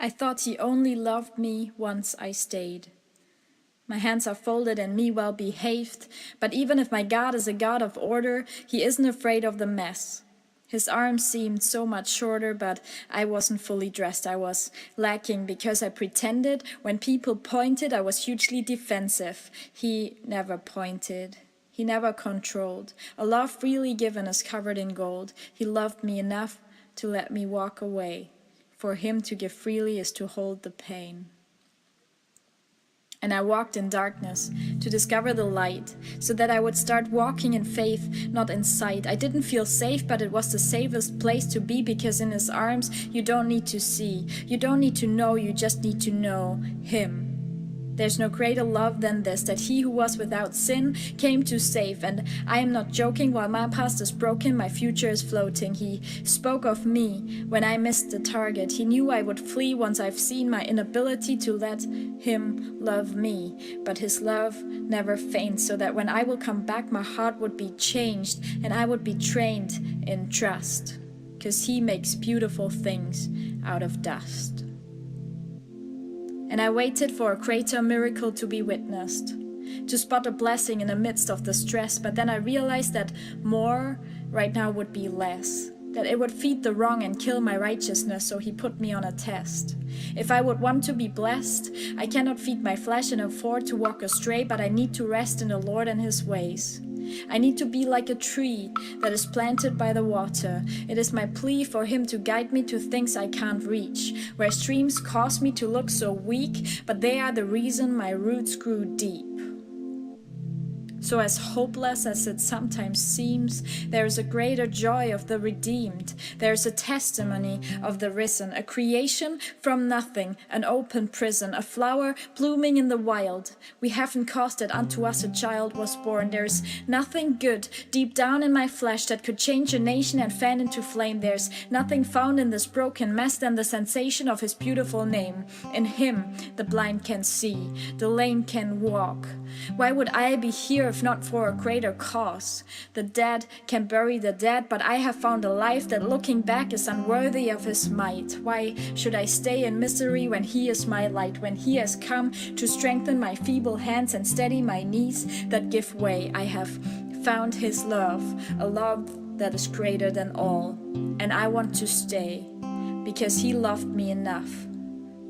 I thought he only loved me once I stayed. My hands are folded and me well behaved, but even if my God is a God of order, he isn't afraid of the mess. His arms seemed so much shorter, but I wasn't fully dressed. I was lacking because I pretended. When people pointed, I was hugely defensive. He never pointed. He never controlled. A love freely given is covered in gold. He loved me enough to let me walk away. For him to give freely is to hold the pain. And I walked in darkness to discover the light, so that I would start walking in faith, not in sight. I didn't feel safe, but it was the safest place to be, because in his arms you don't need to see, you don't need to know, you just need to know him. There's no greater love than this, that he who was without sin came to save. And I am not joking, while my past is broken, my future is floating. He spoke of me when I missed the target. He knew I would flee once I've seen my inability to let him love me. But his love never faints, so that when I will come back, my heart would be changed and I would be trained in trust. 'Cause he makes beautiful things out of dust. And I waited for a greater miracle to be witnessed, to spot a blessing in the midst of the stress. But then I realized that more right now would be less, that it would feed the wrong and kill my righteousness, so he put me on a test. If I would want to be blessed, I cannot feed my flesh and afford to walk astray, but I need to rest in the Lord and his ways. I need to be like a tree that is planted by the water. It is my plea for him to guide me to things I can't reach, where streams cause me to look so weak, but they are the reason my roots grew deep. So as hopeless as it sometimes seems, there is a greater joy of the redeemed. There is a testimony of the risen, a creation from nothing, an open prison, a flower blooming in the wild. We haven't caused it, unto us a child was born. There is nothing good deep down in my flesh that could change a nation and fan into flame. There's nothing found in this broken mess than the sensation of his beautiful name. In him the blind can see, the lame can walk. Why would I be here if not for a greater cause? The dead can bury the dead, but I have found a life that looking back is unworthy of his might. Why should I stay in misery when he is my light, when he has come to strengthen my feeble hands and steady my knees that give way? I have found his love, a love that is greater than all, and I want to stay because he loved me enough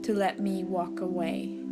to let me walk away.